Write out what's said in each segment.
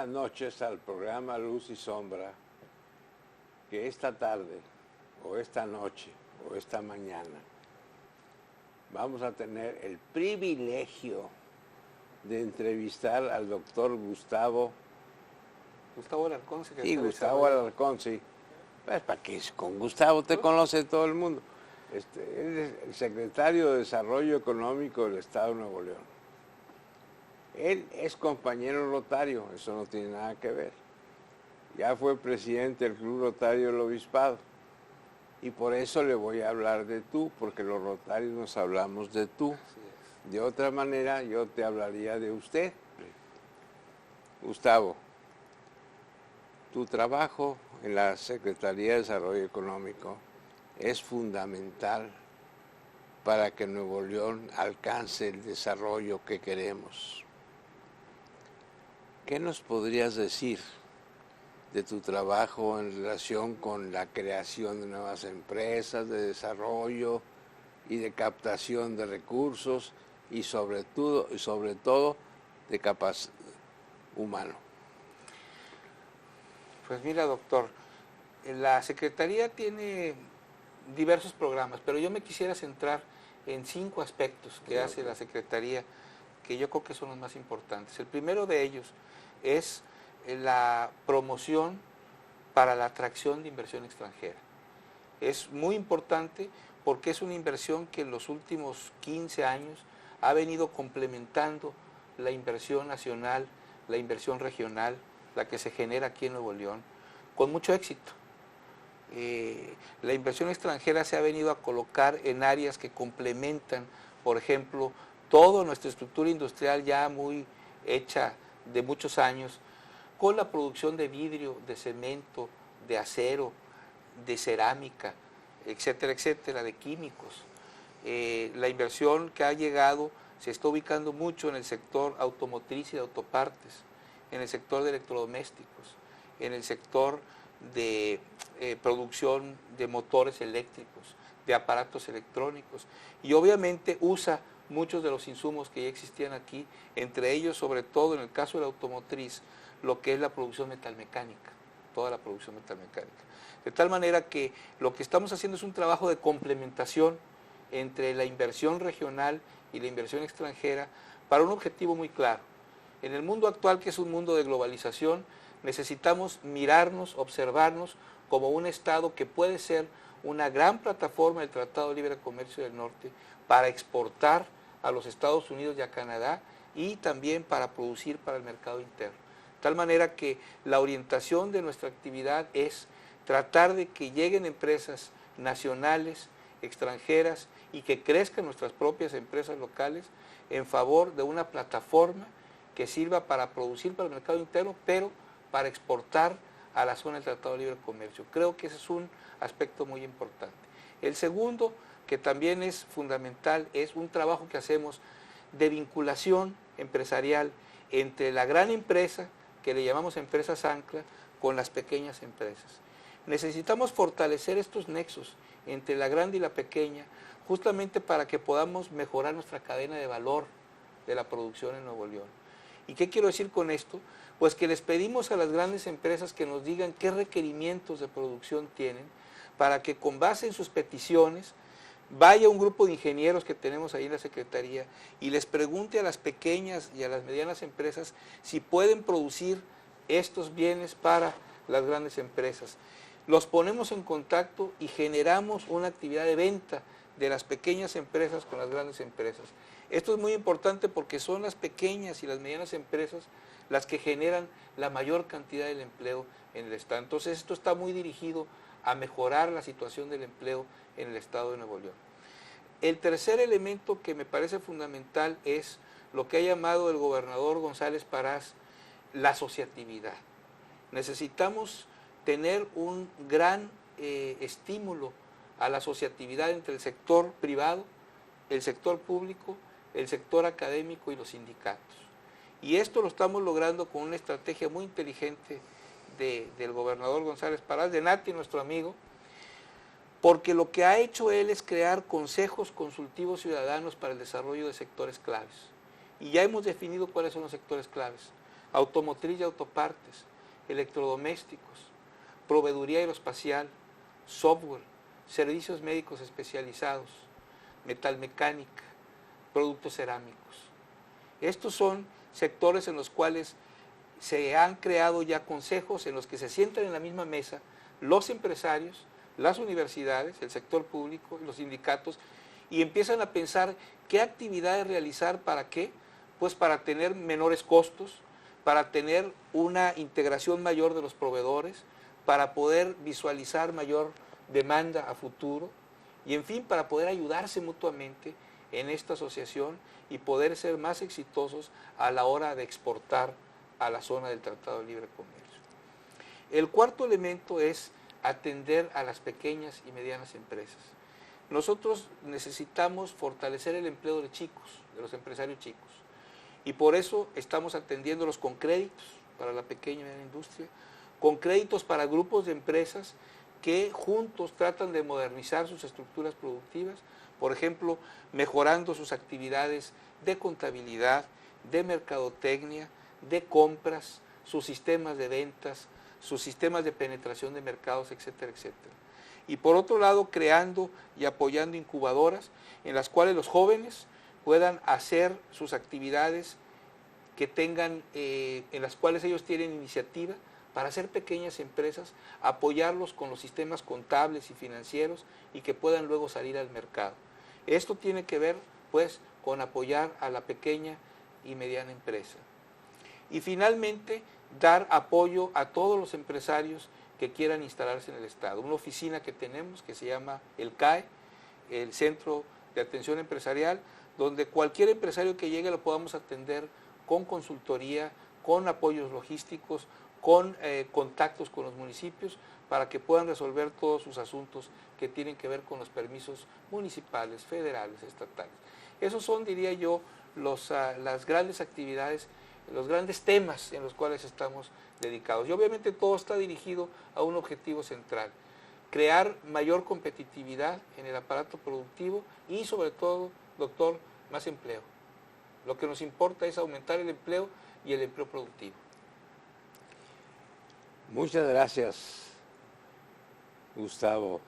noches al programa Luz y Sombra, que esta tarde, o esta noche, o esta mañana, vamos a tener el privilegio de entrevistar al doctor Gustavo Alarcón, secretario Sí, de Gustavo Desarrollo. Alarcón, sí. Pues para que con Gustavo te conoce todo el mundo. Él es el secretario de Desarrollo Económico del Estado de Nuevo León. Él es compañero rotario, eso no tiene nada que ver. Ya fue presidente del Club Rotario del Obispado. Y por eso le voy a hablar de tú, porque los rotarios nos hablamos de tú. De otra manera, yo te hablaría de usted. Gustavo, tu trabajo en la Secretaría de Desarrollo Económico es fundamental para que Nuevo León alcance el desarrollo que queremos. ¿Qué nos podrías decir de tu trabajo en relación con la creación de nuevas empresas, de desarrollo y de captación de recursos y sobre todo de capacidad humano? Pues mira, doctor, la Secretaría tiene diversos programas, pero yo me quisiera centrar en 5 aspectos que hace la Secretaría, que yo creo que son los más importantes. El primero de ellos es la promoción para la atracción de inversión extranjera. Es muy importante porque es una inversión que en los últimos 15 años ha venido complementando la inversión nacional, la inversión regional, la que se genera aquí en Nuevo León, con mucho éxito. La inversión extranjera se ha venido a colocar en áreas que complementan, por ejemplo, toda nuestra estructura industrial ya muy hecha de muchos años, con la producción de vidrio, de cemento, de acero, de cerámica, etcétera, etcétera, de químicos. La inversión que ha llegado se está ubicando mucho en el sector automotriz y de autopartes, en el sector de electrodomésticos, en el sector de producción de motores eléctricos, de aparatos electrónicos, y obviamente usa muchos de los insumos que ya existían aquí, entre ellos, sobre todo en el caso de la automotriz, lo que es la producción metalmecánica, toda la producción metalmecánica. De tal manera que lo que estamos haciendo es un trabajo de complementación entre la inversión regional y la inversión extranjera para un objetivo muy claro. En el mundo actual, que es un mundo de globalización, necesitamos mirarnos, observarnos como un Estado que puede ser una gran plataforma del Tratado de Libre Comercio del Norte para exportar a los Estados Unidos y a Canadá y también para producir para el mercado interno. De tal manera que la orientación de nuestra actividad es tratar de que lleguen empresas nacionales, extranjeras y que crezcan nuestras propias empresas locales en favor de una plataforma que sirva para producir para el mercado interno, pero para exportar a la zona del Tratado de Libre Comercio. Creo que ese es un aspecto muy importante. El segundo, que también es fundamental, es un trabajo que hacemos de vinculación empresarial entre la gran empresa, que le llamamos empresas ancla, con las pequeñas empresas. Necesitamos fortalecer estos nexos entre la grande y la pequeña, justamente para que podamos mejorar nuestra cadena de valor de la producción en Nuevo León. ¿Y qué quiero decir con esto? Pues que les pedimos a las grandes empresas que nos digan qué requerimientos de producción tienen, para que con base en sus peticiones vaya un grupo de ingenieros que tenemos ahí en la Secretaría y les pregunte a las pequeñas y a las medianas empresas si pueden producir estos bienes para las grandes empresas. Los ponemos en contacto y generamos una actividad de venta de las pequeñas empresas con las grandes empresas. Esto es muy importante porque son las pequeñas y las medianas empresas las que generan la mayor cantidad del empleo en el Estado. Entonces esto está muy dirigido a mejorar la situación del empleo en el Estado de Nuevo León. El tercer elemento que me parece fundamental es lo que ha llamado el gobernador González Parás la asociatividad. Necesitamos tener un gran estímulo a la asociatividad entre el sector privado, el sector público, el sector académico y los sindicatos. Y esto lo estamos logrando con una estrategia muy inteligente del gobernador González Parás, de Nati, nuestro amigo, porque lo que ha hecho él es crear consejos consultivos ciudadanos para el desarrollo de sectores claves. Y ya hemos definido cuáles son los sectores claves. automotriz y autopartes, electrodomésticos, proveeduría aeroespacial, software, servicios médicos especializados, metalmecánica, productos cerámicos. Estos son sectores en los cuales se han creado ya consejos en los que se sientan en la misma mesa los empresarios, las universidades, el sector público, los sindicatos, y empiezan a pensar qué actividades realizar, ¿para qué? Pues para tener menores costos, para tener una integración mayor de los proveedores, para poder visualizar mayor demanda a futuro y, en fin, para poder ayudarse mutuamente en esta asociación y poder ser más exitosos a la hora de exportar a la zona del Tratado de Libre Comercio. El cuarto elemento es atender a las pequeñas y medianas empresas. Nosotros necesitamos fortalecer el empleo de chicos, de los empresarios chicos, y por eso estamos atendiéndolos con créditos para la pequeña y mediana industria, con créditos para grupos de empresas que juntos tratan de modernizar sus estructuras productivas, por ejemplo, mejorando sus actividades de contabilidad, de mercadotecnia, de compras, sus sistemas de ventas, sus sistemas de penetración de mercados, etcétera, etcétera. Y por otro lado, creando y apoyando incubadoras en las cuales los jóvenes puedan hacer sus actividades que tengan, en las cuales ellos tienen iniciativa para hacer pequeñas empresas, apoyarlos con los sistemas contables y financieros y que puedan luego salir al mercado. Esto tiene que ver, pues, con apoyar a la pequeña y mediana empresa. Y finalmente, dar apoyo a todos los empresarios que quieran instalarse en el Estado. Una oficina que tenemos que se llama el CAE, el Centro de Atención Empresarial, donde cualquier empresario que llegue lo podamos atender con consultoría, con apoyos logísticos, con contactos con los municipios, para que puedan resolver todos sus asuntos que tienen que ver con los permisos municipales, federales, estatales. Esos son, diría yo, las grandes actividades, los grandes temas en los cuales estamos dedicados. Y obviamente todo está dirigido a un objetivo central: crear mayor competitividad en el aparato productivo y, sobre todo, doctor, más empleo. Lo que nos importa es aumentar el empleo y el empleo productivo. Muchas gracias, Gustavo.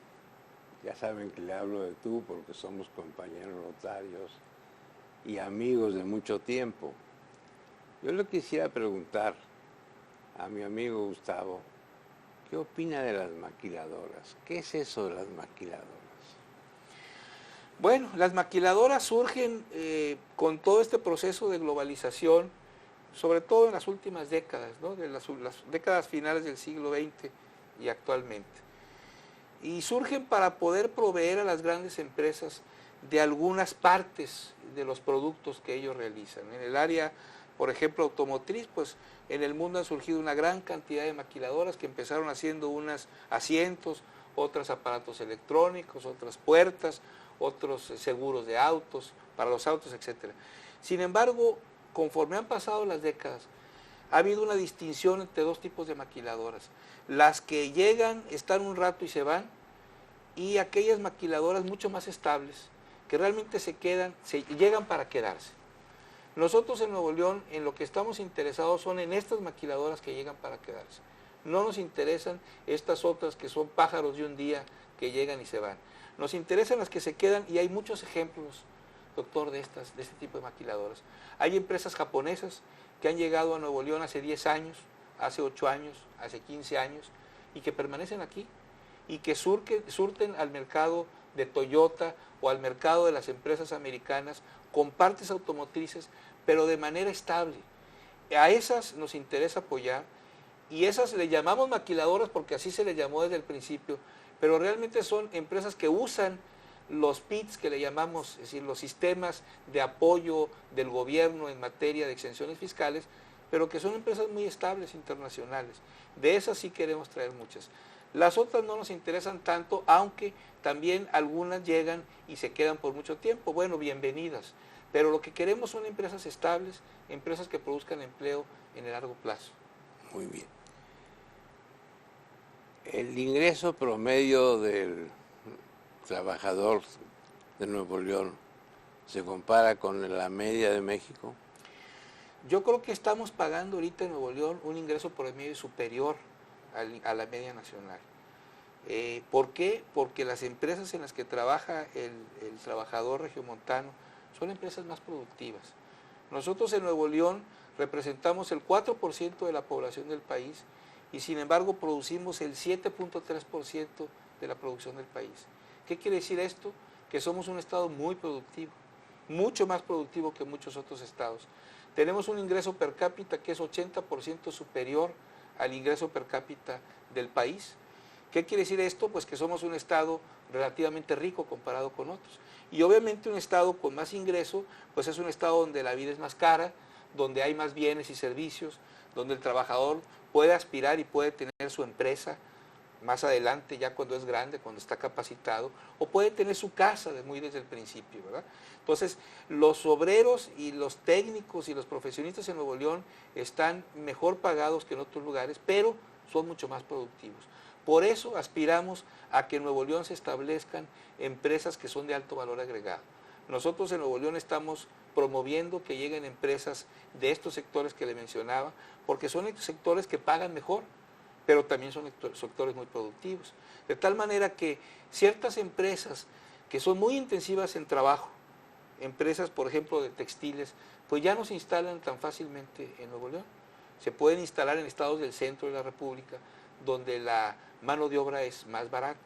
Ya saben que le hablo de tú porque somos compañeros notarios y amigos de mucho tiempo. Yo le quisiera preguntar a mi amigo Gustavo, ¿qué opina de las maquiladoras? ¿Qué es eso de las maquiladoras? Bueno, las maquiladoras surgen con todo este proceso de globalización, sobre todo en las últimas décadas, ¿no? De las décadas finales del siglo XX y actualmente. Y surgen para poder proveer a las grandes empresas de algunas partes de los productos que ellos realizan. En el área, por ejemplo, automotriz, pues en el mundo han surgido una gran cantidad de maquiladoras que empezaron haciendo unas asientos, otras aparatos electrónicos, otras puertas, otros seguros de autos, para los autos, etc. Sin embargo, conforme han pasado las décadas, ha habido una distinción entre dos tipos de maquiladoras: las que llegan, están un rato y se van, y aquellas maquiladoras mucho más estables, que realmente llegan para quedarse. Nosotros en Nuevo León, en lo que estamos interesados son en estas maquiladoras que llegan para quedarse. No nos interesan estas otras que son pájaros de un día que llegan y se van. Nos interesan las que se quedan, y hay muchos ejemplos, doctor, de este tipo de maquiladoras. Hay empresas japonesas que han llegado a Nuevo León hace 10 años, hace 8 años, hace 15 años, y que permanecen aquí, y que surten al mercado de Toyota o al mercado de las empresas americanas con partes automotrices, pero de manera estable. A esas nos interesa apoyar, y esas le llamamos maquiladoras porque así se les llamó desde el principio, pero realmente son empresas que usan los PITs, que le llamamos, es decir, los sistemas de apoyo del gobierno en materia de exenciones fiscales, pero que son empresas muy estables internacionales. De esas sí queremos traer muchas. Las otras no nos interesan tanto, aunque también algunas llegan y se quedan por mucho tiempo. Bueno, bienvenidas. Pero lo que queremos son empresas estables, empresas que produzcan empleo en el largo plazo. Muy bien. El ingreso promedio del trabajador de Nuevo León se compara con la media de México. Yo creo que estamos pagando ahorita en Nuevo León un ingreso promedio superior a la media nacional. ¿Por qué? Porque las empresas en las que trabaja el trabajador regiomontano son empresas más productivas. Nosotros en Nuevo León representamos el 4% de la población del país y sin embargo producimos el 7.3% de la producción del país. ¿Qué quiere decir esto? Que somos un estado muy productivo, mucho más productivo que muchos otros estados. Tenemos un ingreso per cápita que es 80% superior al ingreso per cápita del país. ¿Qué quiere decir esto? Pues que somos un estado relativamente rico comparado con otros. Y obviamente un estado con más ingreso, pues es un estado donde la vida es más cara, donde hay más bienes y servicios, donde el trabajador puede aspirar y puede tener su empresa más adelante, ya cuando es grande, cuando está capacitado, o puede tener su casa muy desde el principio, ¿verdad? Entonces, los obreros y los técnicos y los profesionistas en Nuevo León están mejor pagados que en otros lugares, pero son mucho más productivos. Por eso aspiramos a que en Nuevo León se establezcan empresas que son de alto valor agregado. Nosotros en Nuevo León estamos promoviendo que lleguen empresas de estos sectores que le mencionaba, porque son sectores que pagan mejor, pero también son sectores muy productivos. De tal manera que ciertas empresas que son muy intensivas en trabajo, empresas por ejemplo de textiles, pues ya no se instalan tan fácilmente en Nuevo León. Se pueden instalar en estados del centro de la República, donde la mano de obra es más barata.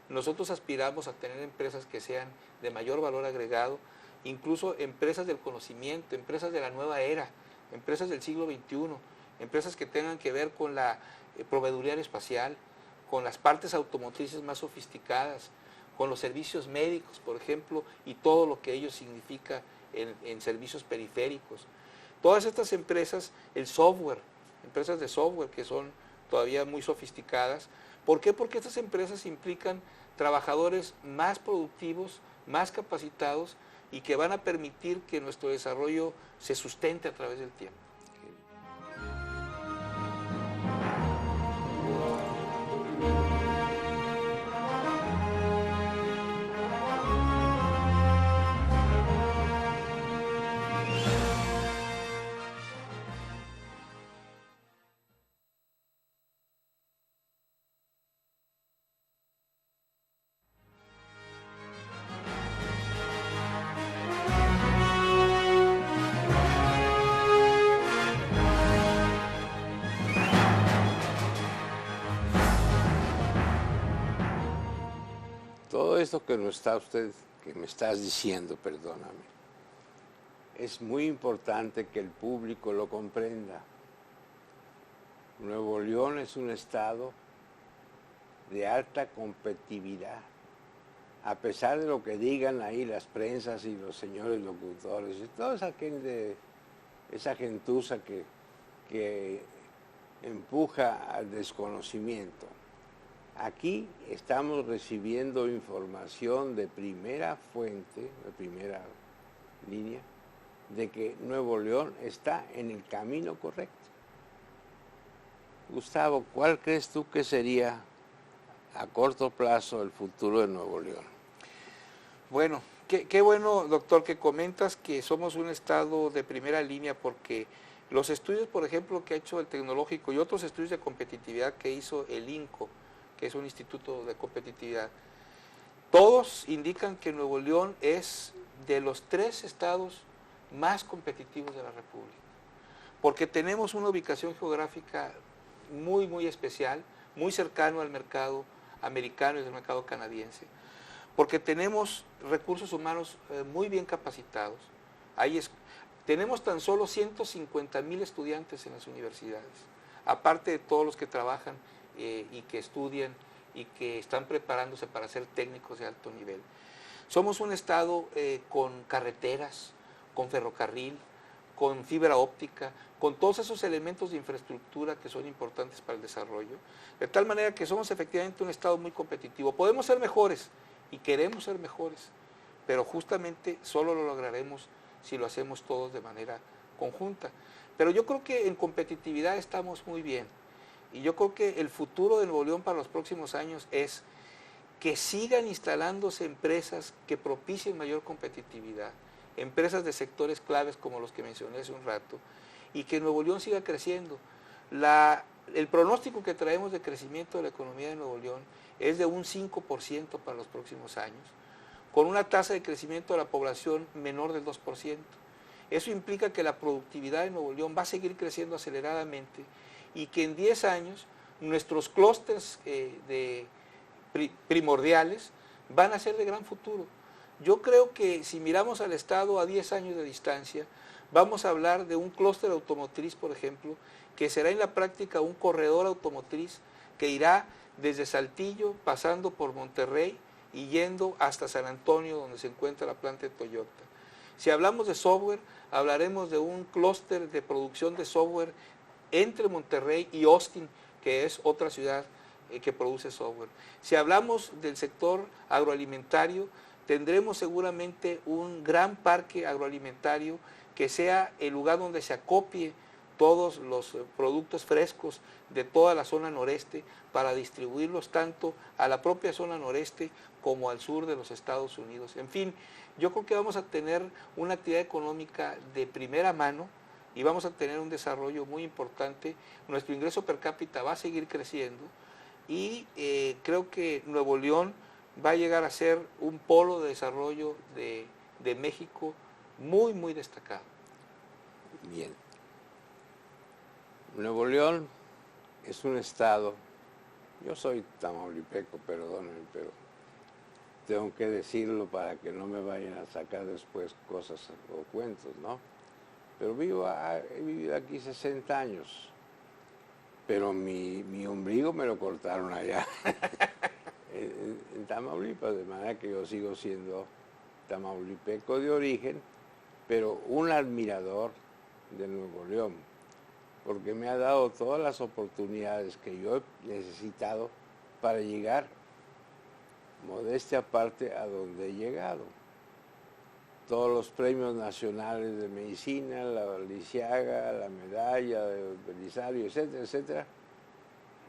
Nosotros aspiramos a tener empresas que sean de mayor valor agregado, incluso empresas del conocimiento, empresas de la nueva era, empresas del siglo XXI, empresas que tengan que ver con la proveeduría aeroespacial, con las partes automotrices más sofisticadas, con los servicios médicos, por ejemplo, y todo lo que ello significa en servicios periféricos. Todas estas empresas, el software, empresas de software que son todavía muy sofisticadas. ¿Por qué? Porque estas empresas implican trabajadores más productivos, más capacitados y que van a permitir que nuestro desarrollo se sustente a través del tiempo. Todo esto que me estás diciendo, perdóname, es muy importante que el público lo comprenda. Nuevo León es un estado de alta competitividad, a pesar de lo que digan ahí las prensas y los señores locutores y toda esa gentuza que empuja al desconocimiento. Aquí estamos recibiendo información de primera fuente, de primera línea, de que Nuevo León está en el camino correcto. Gustavo, ¿cuál crees tú que sería a corto plazo el futuro de Nuevo León? Bueno, qué bueno, doctor, que comentas que somos un estado de primera línea, porque los estudios, por ejemplo, que ha hecho el Tecnológico y otros estudios de competitividad que hizo el INCO, que es un instituto de competitividad, todos indican que Nuevo León es de los 3 estados más competitivos de la República, porque tenemos una ubicación geográfica muy, muy especial, muy cercano al mercado americano y al mercado canadiense, porque tenemos recursos humanos muy bien capacitados. Tenemos tan solo 150,000 estudiantes en las universidades, aparte de todos los que trabajan y que estudian y que están preparándose para ser técnicos de alto nivel. Somos un estado con carreteras, con ferrocarril, con fibra óptica, con todos esos elementos de infraestructura que son importantes para el desarrollo, de tal manera que somos efectivamente un estado muy competitivo. Podemos ser mejores y queremos ser mejores, pero justamente solo lo lograremos si lo hacemos todos de manera conjunta. Pero yo creo que en competitividad estamos muy bien. Y yo creo que el futuro de Nuevo León para los próximos años es que sigan instalándose empresas que propicien mayor competitividad, empresas de sectores claves como los que mencioné hace un rato, y que Nuevo León siga creciendo. El pronóstico que traemos de crecimiento de la economía de Nuevo León es de un 5% para los próximos años, con una tasa de crecimiento de la población menor del 2%. Eso implica que la productividad de Nuevo León va a seguir creciendo aceleradamente y que en 10 años nuestros clústeres primordiales van a ser de gran futuro. Yo creo que si miramos al Estado a 10 años de distancia, vamos a hablar de un clúster automotriz, por ejemplo, que será en la práctica un corredor automotriz que irá desde Saltillo, pasando por Monterrey y yendo hasta San Antonio, donde se encuentra la planta de Toyota. Si hablamos de software, hablaremos de un clúster de producción de software entre Monterrey y Austin, que es otra ciudad que produce software. Si hablamos del sector agroalimentario, tendremos seguramente un gran parque agroalimentario que sea el lugar donde se acopie todos los productos frescos de toda la zona noreste para distribuirlos tanto a la propia zona noreste como al sur de los Estados Unidos. En fin, yo creo que vamos a tener una actividad económica de primera mano y vamos a tener un desarrollo muy importante. Nuestro ingreso per cápita va a seguir creciendo y creo que Nuevo León va a llegar a ser un polo de desarrollo de México muy, muy destacado. Bien. Nuevo León es un estado, yo soy tamaulipeco, perdónenme, pero tengo que decirlo para que no me vayan a sacar después cosas o cuentos, ¿no? Pero he vivido aquí 60 años, pero mi ombligo me lo cortaron allá, en Tamaulipas, de manera que yo sigo siendo tamaulipeco de origen, pero un admirador de Nuevo León, porque me ha dado todas las oportunidades que yo he necesitado para llegar, modestia aparte, a donde he llegado. Todos los premios nacionales de medicina, la Lisiaga, la medalla de Belisario, etcétera, etcétera,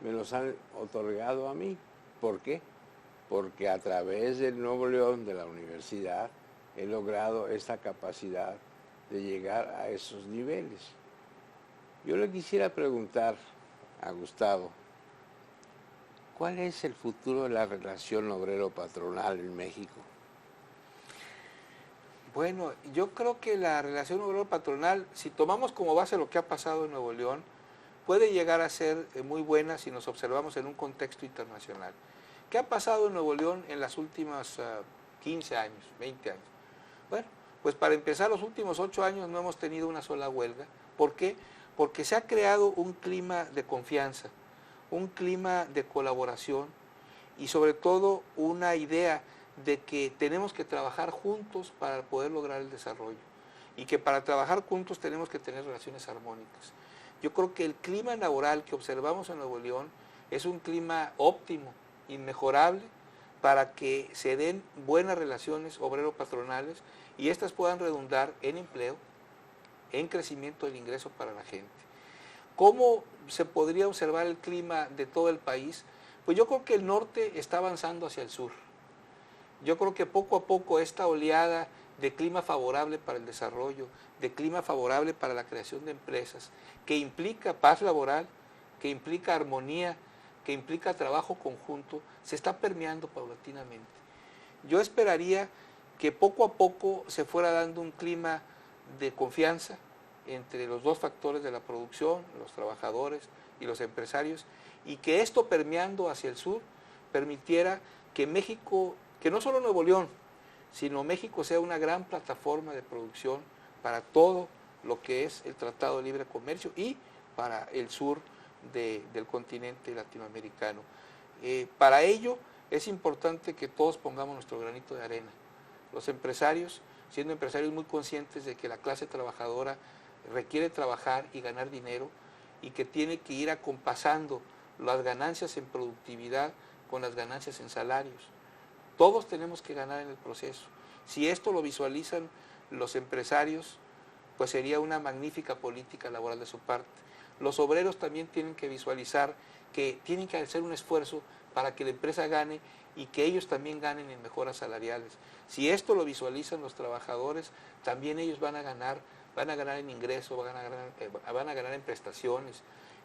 me los han otorgado a mí. ¿Por qué? Porque a través del Nuevo León, de la universidad, he logrado esta capacidad de llegar a esos niveles. Yo le quisiera preguntar a Gustavo, ¿cuál es el futuro de la relación obrero-patronal en México? Bueno, yo creo que la relación obrero-patronal, si tomamos como base lo que ha pasado en Nuevo León, puede llegar a ser muy buena si nos observamos en un contexto internacional. ¿Qué ha pasado en Nuevo León en las últimas 15 años, 20 años? Bueno, pues para empezar, los últimos 8 años no hemos tenido una sola huelga. ¿Por qué? Porque se ha creado un clima de confianza, un clima de colaboración y sobre todo una idea de que tenemos que trabajar juntos para poder lograr el desarrollo y que para trabajar juntos tenemos que tener relaciones armónicas. Yo creo que el clima laboral que observamos en Nuevo León es un clima óptimo, inmejorable, para que se den buenas relaciones obrero-patronales y estas puedan redundar en empleo, en crecimiento del ingreso para la gente. ¿Cómo se podría observar el clima de todo el país? Pues yo creo que el norte está avanzando hacia el sur. Yo creo que poco a poco esta oleada de clima favorable para el desarrollo, de clima favorable para la creación de empresas, que implica paz laboral, que implica armonía, que implica trabajo conjunto, se está permeando paulatinamente. Yo esperaría que poco a poco se fuera dando un clima de confianza entre los dos factores de la producción, los trabajadores y los empresarios, y que esto permeando hacia el sur permitiera que México, que no solo Nuevo León, sino México sea una gran plataforma de producción para todo lo que es el Tratado de Libre Comercio y para el sur del continente latinoamericano. Para ello es importante que todos pongamos nuestro granito de arena. Los empresarios, siendo empresarios muy conscientes de que la clase trabajadora requiere trabajar y ganar dinero y que tiene que ir acompasando las ganancias en productividad con las ganancias en salarios. Todos tenemos que ganar en el proceso. Si esto lo visualizan los empresarios, pues sería una magnífica política laboral de su parte. Los obreros también tienen que visualizar que tienen que hacer un esfuerzo para que la empresa gane y que ellos también ganen en mejoras salariales. Si esto lo visualizan los trabajadores, también ellos van a ganar van a ganar en ingreso, van a ganar en prestaciones,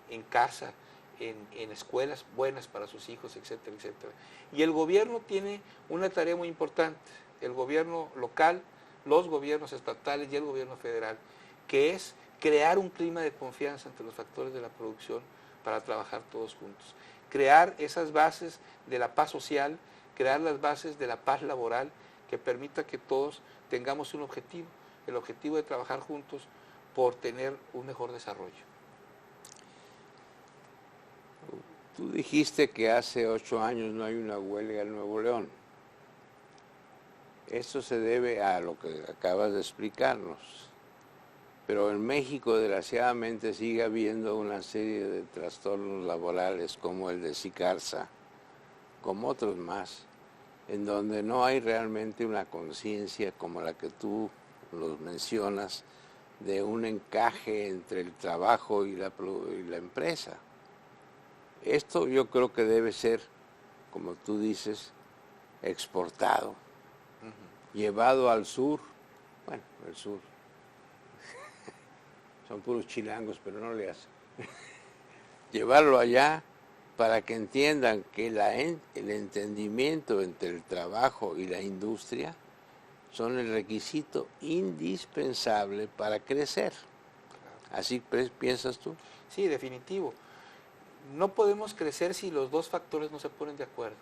en casa, en escuelas buenas para sus hijos, etcétera, etcétera. Y el gobierno tiene una tarea muy importante, el gobierno local, los gobiernos estatales y el gobierno federal, que es crear un clima de confianza entre los factores de la producción para trabajar todos juntos. Crear esas bases de la paz social, crear las bases de la paz laboral que permita que todos tengamos un objetivo, el objetivo de trabajar juntos por tener un mejor desarrollo. Tú dijiste que hace 8 años no hay una huelga en Nuevo León. Esto se debe a lo que acabas de explicarnos. Pero en México, desgraciadamente, sigue habiendo una serie de trastornos laborales como el de Sicarza, como otros más, en donde no hay realmente una conciencia como la que tú los mencionas, de un encaje entre el trabajo y la empresa. Esto yo creo que debe ser, como tú dices, exportado, llevado al sur. Bueno, el sur son puros chilangos, pero no le hacen. Llevarlo allá para que entiendan que el entendimiento entre el trabajo y la industria son el requisito indispensable para crecer. ¿Así piensas tú? Sí, definitivo. No podemos crecer si los dos factores no se ponen de acuerdo.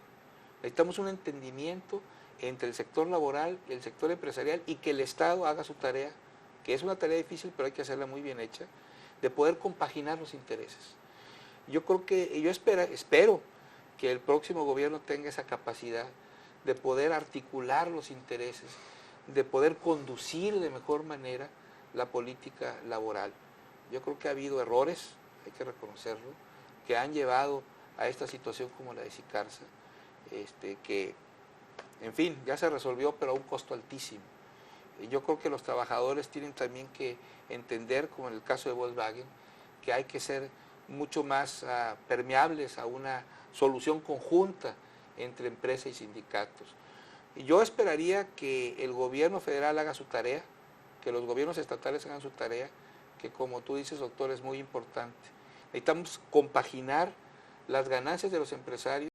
Necesitamos un entendimiento entre el sector laboral y el sector empresarial y que el Estado haga su tarea, que es una tarea difícil, pero hay que hacerla muy bien hecha, de poder compaginar los intereses. Yo creo que, yo espero que el próximo gobierno tenga esa capacidad de poder articular los intereses, de poder conducir de mejor manera la política laboral. Yo creo que ha habido errores, hay que reconocerlo, que han llevado a esta situación como la de Sicarza, que, en fin, ya se resolvió, pero a un costo altísimo. Yo creo que los trabajadores tienen también que entender, como en el caso de Volkswagen, que hay que ser mucho más permeables a una solución conjunta entre empresa y sindicatos. Yo esperaría que el gobierno federal haga su tarea, que los gobiernos estatales hagan su tarea, que como tú dices, doctor, es muy importante. Necesitamos compaginar las ganancias de los empresarios,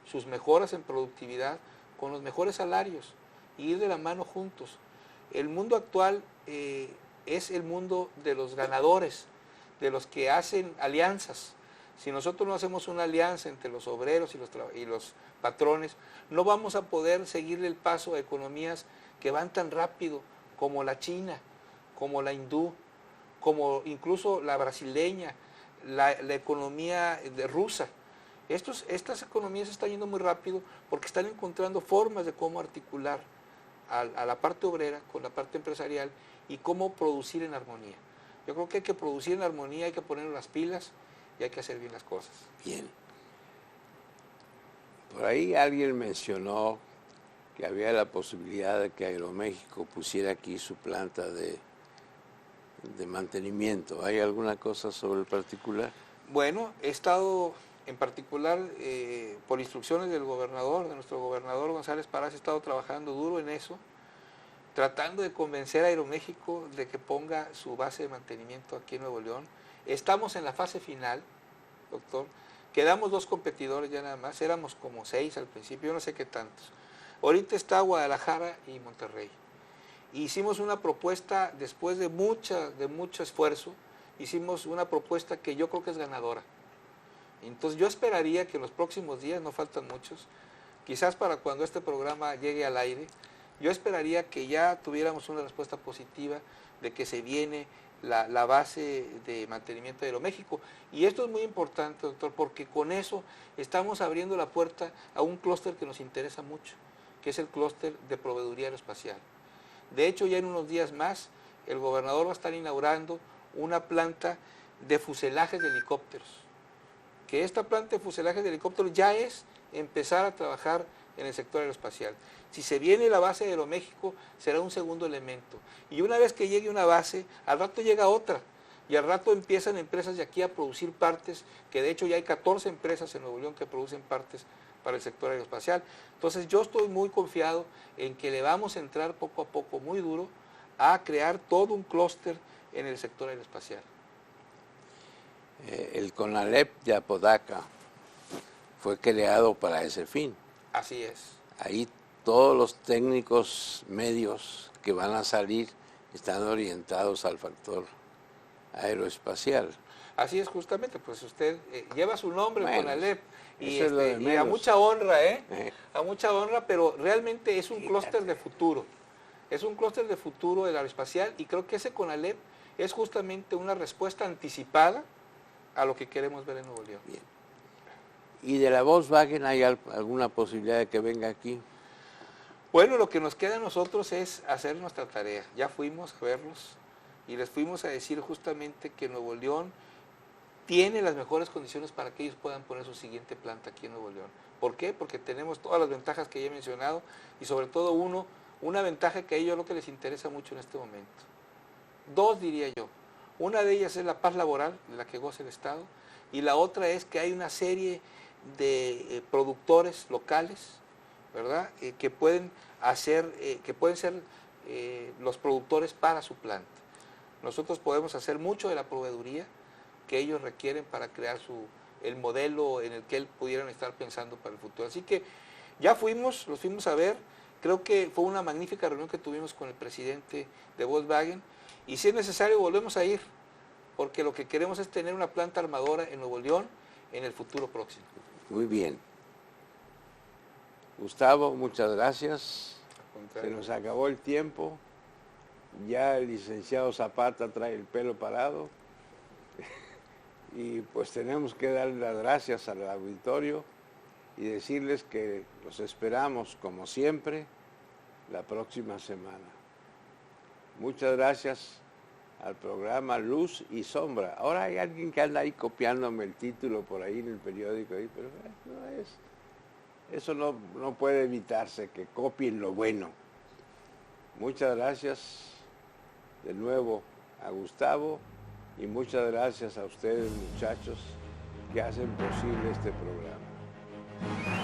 sus mejoras en productividad, con los mejores salarios, y ir de la mano juntos. El mundo actual es el mundo de los ganadores, de los que hacen alianzas. Si nosotros no hacemos una alianza entre los obreros y los patrones, no vamos a poder seguirle el paso a economías que van tan rápido como la China, como la hindú, como incluso la brasileña, la economía rusa. Estas economías están yendo muy rápido porque están encontrando formas de cómo articular a la parte obrera con la parte empresarial y cómo producir en armonía. Yo creo que hay que producir en armonía, hay que poner las pilas y hay que hacer bien las cosas. Bien. Por ahí alguien mencionó que había la posibilidad de que Aeroméxico pusiera aquí su planta de mantenimiento. ¿Hay alguna cosa sobre el particular? Bueno, he estado en particular por instrucciones del gobernador, de nuestro gobernador González Parás, he estado trabajando duro en eso, tratando de convencer a Aeroméxico de que ponga su base de mantenimiento aquí en Nuevo León. Estamos en la fase final, doctor. Quedamos 2 competidores ya nada más, éramos como 6 al principio, yo no sé qué tantos. Ahorita está Guadalajara y Monterrey. Hicimos una propuesta, después de mucho esfuerzo, hicimos una propuesta que yo creo que es ganadora. Entonces yo esperaría que en los próximos días, no faltan muchos, quizás para cuando este programa llegue al aire, yo esperaría que ya tuviéramos una respuesta positiva de que se viene la base de mantenimiento de Aeroméxico. Y esto es muy importante, doctor, porque con eso estamos abriendo la puerta a un clúster que nos interesa mucho, que es el clúster de proveeduría aeroespacial. De hecho, ya en unos días más, el gobernador va a estar inaugurando una planta de fuselajes de helicópteros. Que esta planta de fuselajes de helicópteros ya es empezar a trabajar en el sector aeroespacial. Si se viene la base de Aeroméxico, será un segundo elemento. Y una vez que llegue una base, al rato llega otra. Y al rato empiezan empresas de aquí a producir partes, que de hecho ya hay 14 empresas en Nuevo León que producen partes para el sector aeroespacial. Entonces yo estoy muy confiado en que le vamos a entrar poco a poco muy duro a crear todo un clúster en el sector aeroespacial. El CONALEP de Apodaca fue creado para ese fin. Así es. Ahí todos los técnicos medios que van a salir están orientados al factor aeroespacial. Así es, justamente, pues usted lleva su nombre, Bueno, CONALEP, y, eso es lo de y a menos. mucha honra, a mucha honra, pero realmente es un clúster de futuro. Es un clúster de futuro del aeroespacial, y creo que ese CONALEP es justamente una respuesta anticipada a lo que queremos ver en Nuevo León. Bien. ¿Y de la Volkswagen hay alguna posibilidad de que venga aquí? Bueno, lo que nos queda a nosotros es hacer nuestra tarea. Ya fuimos a verlos y les fuimos a decir justamente que Nuevo León tiene las mejores condiciones para que ellos puedan poner su siguiente planta aquí en Nuevo León. ¿Por qué? Porque tenemos todas las ventajas que ya he mencionado y sobre todo una ventaja que a ellos lo que les interesa mucho en este momento. Dos, diría yo. Una de ellas es la paz laboral, de la que goza el Estado, y la otra es que hay una serie de productores locales, ¿verdad? Que pueden ser los productores para su planta. Nosotros podemos hacer mucho de la proveeduría que ellos requieren para crear el modelo en el que él pudieran estar pensando para el futuro. Así que ya los fuimos a ver. Creo que fue una magnífica reunión que tuvimos con el presidente de Volkswagen, y si es necesario volvemos a ir, porque lo que queremos es tener una planta armadora en Nuevo León en el futuro próximo. Muy bien. Gustavo, muchas gracias. Se nos acabó el tiempo. Ya el licenciado Zapata trae el pelo parado. Y pues tenemos que darle las gracias al auditorio y decirles que los esperamos, como siempre, la próxima semana. Muchas gracias al programa Luz y Sombra. Ahora hay alguien que anda ahí copiándome el título por ahí en el periódico, ahí, pero eso no puede evitarse, que copien lo bueno. Muchas gracias de nuevo a Gustavo y muchas gracias a ustedes, muchachos, que hacen posible este programa.